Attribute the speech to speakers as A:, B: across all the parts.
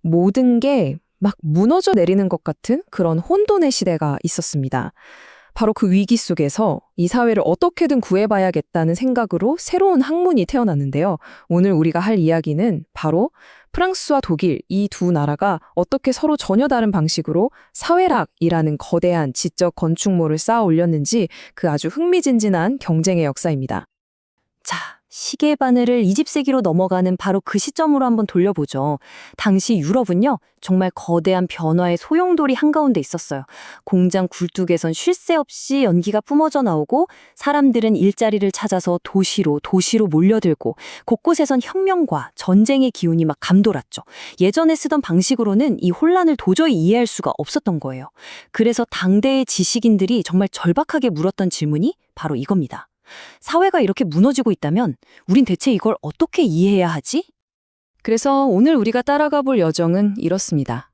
A: 모든 게 막 무너져 내리는 것 같은 그런 혼돈의 시대가 있었습니다. 바로 그 위기 속에서 이 사회를 어떻게든 구해봐야겠다는 생각으로 새로운 학문이 태어났는데요. 오늘 우리가 할 이야기는 바로 프랑스와 독일 이 두 나라가 어떻게 서로 전혀 다른 방식으로 사회락이라는 거대한 지적 건축물을 쌓아 올렸는지 그 아주 흥미진진한 경쟁의 역사입니다.
B: 자, 시계 바늘을 20세기로 넘어가는 바로 그 시점으로 한번 돌려보죠. 당시 유럽은요, 정말 거대한 변화의 소용돌이 한가운데 있었어요. 공장 굴뚝에선 쉴 새 없이 연기가 뿜어져 나오고 사람들은 일자리를 찾아서 도시로 몰려들고 곳곳에선 혁명과 전쟁의 기운이 막 감돌았죠. 예전에 쓰던 방식으로는 이 혼란을 도저히 이해할 수가 없었던 거예요. 그래서 당대의 지식인들이 정말 절박하게 물었던 질문이 바로 이겁니다. 사회가 이렇게 무너지고 있다면 우린 대체 이걸 어떻게 이해해야 하지?
A: 그래서 오늘 우리가 따라가 볼 여정은 이렇습니다.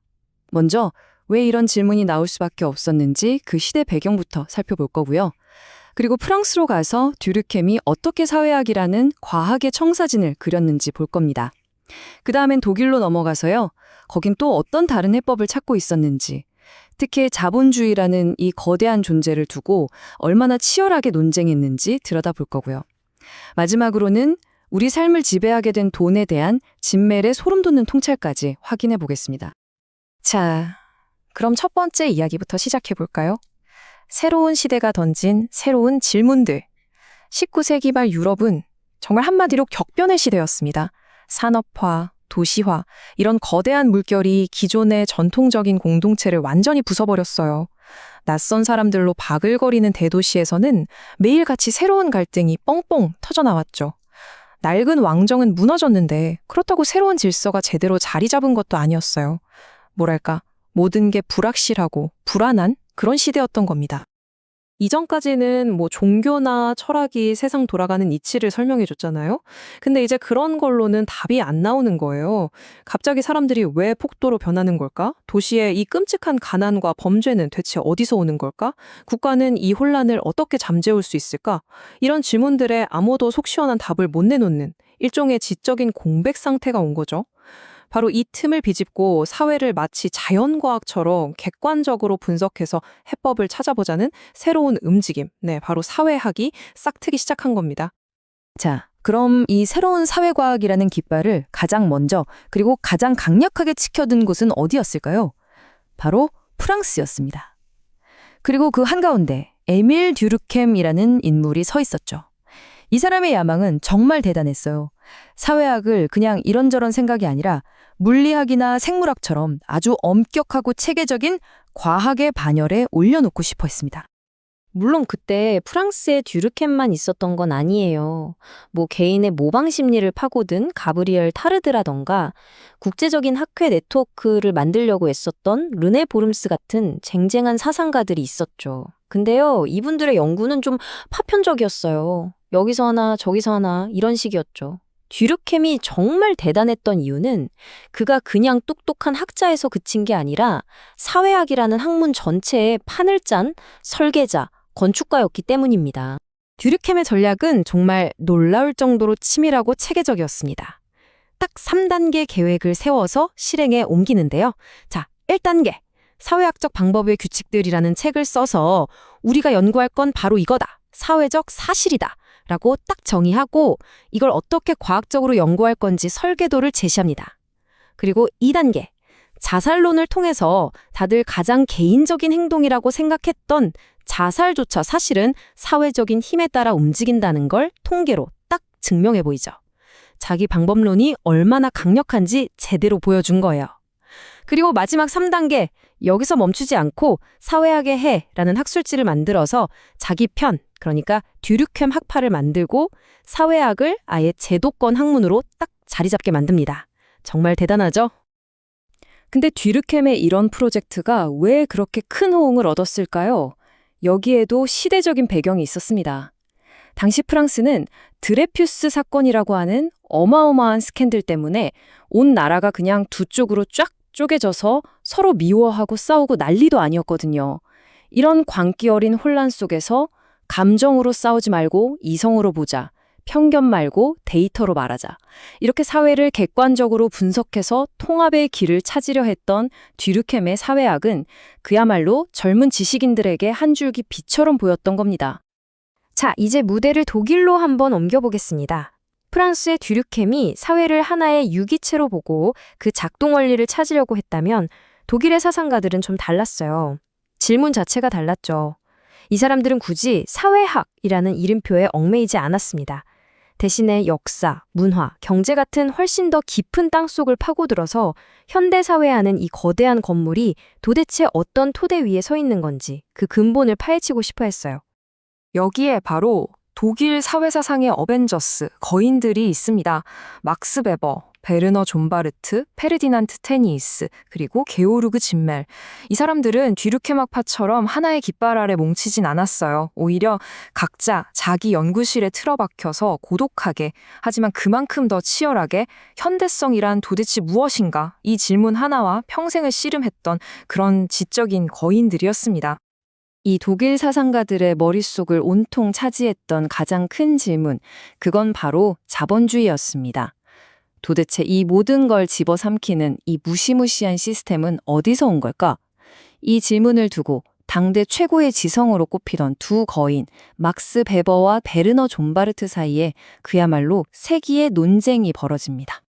A: 먼저 왜 이런 질문이 나올 수밖에 없었는지 그 시대 배경부터 살펴볼 거고요. 그리고 프랑스로 가서 듀르켐이 어떻게 사회학이라는 과학의 청사진을 그렸는지 볼 겁니다. 그 다음엔 독일로 넘어가서요. 거긴 또 어떤 다른 해법을 찾고 있었는지, 특히 자본주의라는 이 거대한 존재를 두고 얼마나 치열하게 논쟁했는지 들여다볼 거고요. 마지막으로는 우리 삶을 지배하게 된 돈에 대한 진멜의 소름 돋는 통찰까지 확인해 보겠습니다. 자, 그럼 첫 번째 이야기부터 시작해 볼까요? 새로운 시대가 던진 새로운 질문들. 19세기 말 유럽은 정말 한마디로 격변의 시대였습니다. 산업화, 도시화, 이런 거대한 물결이 기존의 전통적인 공동체를 완전히 부숴버렸어요. 낯선 사람들로 바글거리는 대도시에서는 매일같이 새로운 갈등이 뻥뻥 터져나왔죠. 낡은 왕정은 무너졌는데 그렇다고 새로운 질서가 제대로 자리 잡은 것도 아니었어요. 뭐랄까, 모든 게 불확실하고 불안한 그런 시대였던 겁니다. 이전까지는 종교나 철학이 세상 돌아가는 이치를 설명해 줬잖아요. 근데 이제 그런 걸로는 답이 안 나오는 거예요. 갑자기 사람들이 왜 폭도로 변하는 걸까? 도시의 이 끔찍한 가난과 범죄는 대체 어디서 오는 걸까? 국가는 이 혼란을 어떻게 잠재울 수 있을까? 이런 질문들에 아무도 속 시원한 답을 못 내놓는 일종의 지적인 공백 상태가 온 거죠. 바로 이 틈을 비집고 사회를 마치 자연과학처럼 객관적으로 분석해서 해법을 찾아보자는 새로운 움직임, 바로 사회학이 싹트기 시작한 겁니다.
B: 자, 그럼 이 새로운 사회과학이라는 깃발을 가장 먼저 그리고 가장 강력하게 지켜든 곳은 어디였을까요? 바로 프랑스였습니다. 그리고 그 한가운데 에밀 듀르켐이라는 인물이 서 있었죠. 이 사람의 야망은 정말 대단했어요. 사회학을 그냥 이런저런 생각이 아니라 물리학이나 생물학처럼 아주 엄격하고 체계적인 과학의 반열에 올려놓고 싶어 했습니다.
C: 물론 그때 프랑스에 듀르켐만 있었던 건 아니에요. 개인의 모방 심리를 파고든 가브리엘 타르드라던가 국제적인 학회 네트워크를 만들려고 애썼던 르네 보름스 같은 쟁쟁한 사상가들이 있었죠. 근데요, 이분들의 연구는 좀 파편적이었어요. 여기서 하나, 저기서 하나 이런 식이었죠. 듀르켐이 정말 대단했던 이유는 그가 그냥 똑똑한 학자에서 그친 게 아니라 사회학이라는 학문 전체에 판을 짠 설계자, 건축가였기 때문입니다.
A: 듀르켐의 전략은 정말 놀라울 정도로 치밀하고 체계적이었습니다. 딱 3단계 계획을 세워서 실행에 옮기는데요. 자, 1단계. 사회학적 방법의 규칙들이라는 책을 써서 우리가 연구할 건 바로 이거다. 사회적 사실이다. 라고 딱 정의하고 이걸 어떻게 과학적으로 연구할 건지 설계도를 제시합니다. 그리고 2단계. 자살론을 통해서 다들 가장 개인적인 행동이라고 생각했던 자살조차 사실은 사회적인 힘에 따라 움직인다는 걸 통계로 딱 증명해 보이죠. 자기 방법론이 얼마나 강력한지 제대로 보여준 거예요. 그리고 마지막 3단계, 여기서 멈추지 않고 사회학의 해라는 학술지를 만들어서 자기 편, 그러니까 듀르켐 학파를 만들고 사회학을 아예 제도권 학문으로 딱 자리 잡게 만듭니다. 정말 대단하죠? 근데 듀르켐의 이런 프로젝트가 왜 그렇게 큰 호응을 얻었을까요? 여기에도 시대적인 배경이 있었습니다. 당시 프랑스는 드레퓨스 사건이라고 하는 어마어마한 스캔들 때문에 온 나라가 그냥 두 쪽으로 쫙 쪼개져서 서로 미워하고 싸우고 난리도 아니었거든요. 이런 광기 어린 혼란 속에서 감정으로 싸우지 말고 이성으로 보자, 편견 말고 데이터로 말하자. 이렇게 사회를 객관적으로 분석해서 통합의 길을 찾으려 했던 듀르켐의 사회학은 그야말로 젊은 지식인들에게 한 줄기 빛처럼 보였던 겁니다.
C: 자, 이제 무대를 독일로 한번 옮겨보겠습니다. 프랑스의 듀르켐이 사회를 하나의 유기체로 보고 그 작동 원리를 찾으려고 했다면 독일의 사상가들은 좀 달랐어요. 질문 자체가 달랐죠. 이 사람들은 굳이 사회학이라는 이름표에 얽매이지 않았습니다. 대신에 역사, 문화, 경제 같은 훨씬 더 깊은 땅속을 파고들어서 현대 사회하는 이 거대한 건물이 도대체 어떤 토대 위에 서 있는 건지 그 근본을 파헤치고 싶어 했어요.
D: 여기에 바로 독일 사회사상의 어벤져스, 거인들이 있습니다. 막스 베버, 베르너 존바르트, 페르디난트 테니이스, 그리고 게오르그 짐멜. 이 사람들은 듀르켐학파처럼 하나의 깃발 아래 뭉치진 않았어요. 오히려 각자 자기 연구실에 틀어박혀서 고독하게, 하지만 그만큼 더 치열하게 현대성이란 도대체 무엇인가? 이 질문 하나와 평생을 씨름했던 그런 지적인 거인들이었습니다.
A: 이 독일 사상가들의 머릿속을 온통 차지했던 가장 큰 질문, 그건 바로 자본주의였습니다. 도대체 이 모든 걸 집어삼키는 이 무시무시한 시스템은 어디서 온 걸까? 이 질문을 두고 당대 최고의 지성으로 꼽히던 두 거인, 막스 베버와 베르너 존바르트 사이에 그야말로 세기의 논쟁이 벌어집니다.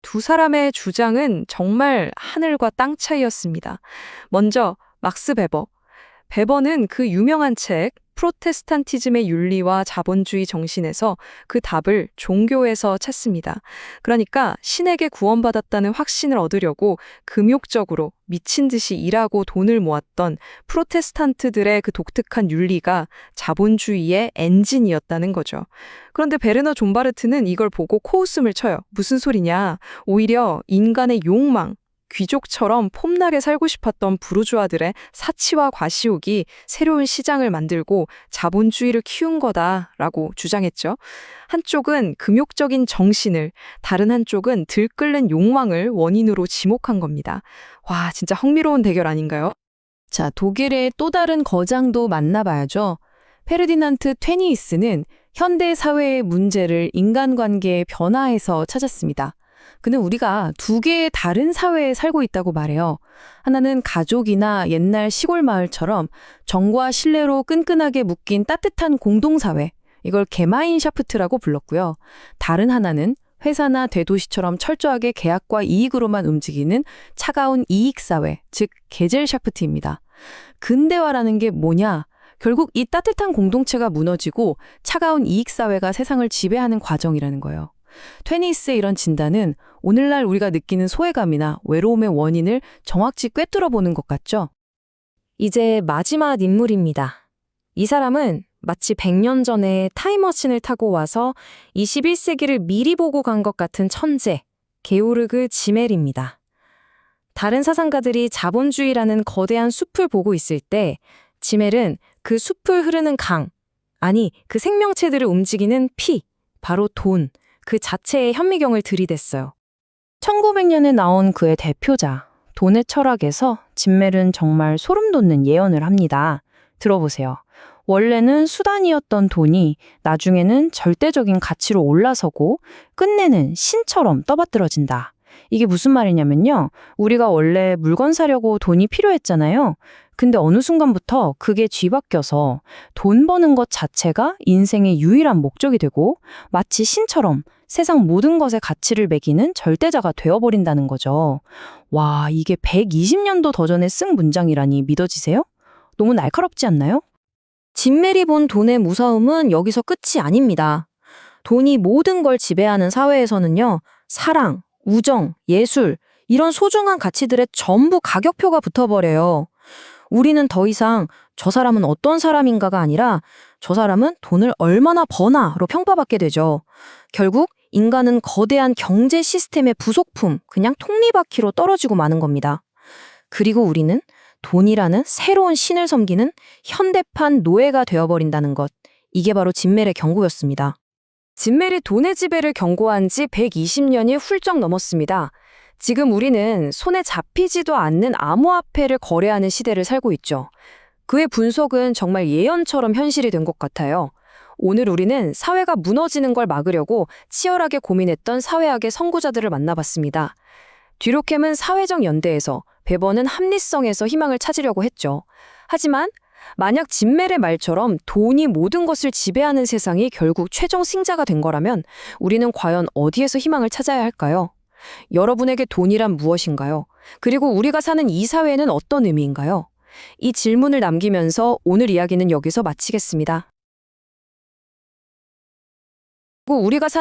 E: 두 사람의 주장은 정말 하늘과 땅 차이였습니다. 먼저 막스 베버. 베버는 그 유명한 책 프로테스탄티즘의 윤리와 자본주의 정신에서 그 답을 종교에서 찾습니다. 그러니까 신에게 구원받았다는 확신을 얻으려고 금욕적으로 미친 듯이 일하고 돈을 모았던 프로테스탄트들의 그 독특한 윤리가 자본주의의 엔진이었다는 거죠. 그런데 베르너 존바르트는 이걸 보고 코웃음을 쳐요. 무슨 소리냐? 오히려 인간의 욕망, 귀족처럼 폼나게 살고 싶었던 부르주아들의 사치와 과시욕이 새로운 시장을 만들고 자본주의를 키운 거다라고 주장했죠. 한쪽은 금욕적인 정신을, 다른 한쪽은 들끓는 욕망을 원인으로 지목한 겁니다. 와, 진짜 흥미로운 대결 아닌가요?
A: 자, 독일의 또 다른 거장도 만나봐야죠. 페르디난트 테니이스는 현대 사회의 문제를 인간관계의 변화에서 찾았습니다. 그는 우리가 두 개의 다른 사회에 살고 있다고 말해요. 하나는 가족이나 옛날 시골 마을처럼 정과 신뢰로 끈끈하게 묶인 따뜻한 공동사회, 이걸 게마인샤프트라고 불렀고요. 다른 하나는 회사나 대도시처럼 철저하게 계약과 이익으로만 움직이는 차가운 이익사회, 즉 게젤샤프트입니다. 근대화라는 게 뭐냐? 결국 이 따뜻한 공동체가 무너지고 차가운 이익사회가 세상을 지배하는 과정이라는 거예요. 테니스의 이런 진단은 오늘날 우리가 느끼는 소외감이나 외로움의 원인을 정확히 꿰뚫어 보는 것 같죠?
C: 이제 마지막 인물입니다. 이 사람은 마치 100년 전에 타임머신을 타고 와서 21세기를 미리 보고 간 것 같은 천재, 게오르그 지멜입니다. 다른 사상가들이 자본주의라는 거대한 숲을 보고 있을 때 지멜은 그 숲을 흐르는 강, 아니 그 생명체들을 움직이는 피, 바로 돈, 그 자체의 현미경을 들이댔어요.
B: 1900년에 나온 그의 대표작 돈의 철학에서 짐멜은 정말 소름 돋는 예언을 합니다. 들어보세요. 원래는 수단이었던 돈이 나중에는 절대적인 가치로 올라서고 끝내는 신처럼 떠받들어진다. 이게 무슨 말이냐면요. 우리가 원래 물건 사려고 돈이 필요했잖아요. 근데 어느 순간부터 그게 뒤바뀌어서 돈 버는 것 자체가 인생의 유일한 목적이 되고 마치 신처럼 세상 모든 것의 가치를 매기는 절대자가 되어버린다는 거죠. 와, 이게 120년도 더 전에 쓴 문장이라니 믿어지세요? 너무 날카롭지 않나요?
C: 짐멜이 본 돈의 무서움은 여기서 끝이 아닙니다. 돈이 모든 걸 지배하는 사회에서는요, 사랑, 우정, 예술, 이런 소중한 가치들의 전부 가격표가 붙어버려요. 우리는 더 이상 저 사람은 어떤 사람인가가 아니라 저 사람은 돈을 얼마나 버나로 평가받게 되죠. 결국 인간은 거대한 경제 시스템의 부속품, 그냥 톱니바퀴로 떨어지고 마는 겁니다. 그리고 우리는 돈이라는 새로운 신을 섬기는 현대판 노예가 되어버린다는 것. 이게 바로 짐멜의 경고였습니다.
A: 짐멜이 돈의 지배를 경고한 지 120년이 훌쩍 넘었습니다. 지금 우리는 손에 잡히지도 않는 암호화폐를 거래하는 시대를 살고 있죠. 그의 분석은 정말 예언처럼 현실이 된 것 같아요.
C: 오늘 우리는 사회가 무너지는 걸 막으려고 치열하게 고민했던 사회학의 선구자들을 만나봤습니다. 듀르켐은 사회적 연대에서, 베버는 합리성에서 희망을 찾으려고 했죠. 하지만 만약 진멜의 말처럼 돈이 모든 것을 지배하는 세상이 결국 최종 승자가 된 거라면 우리는 과연 어디에서 희망을 찾아야 할까요? 여러분에게 돈이란 무엇인가요? 그리고 우리가 사는 이 사회는 어떤 의미인가요? 이 질문을 남기면서 오늘 이야기는 여기서 마치겠습니다. 그리고 우리가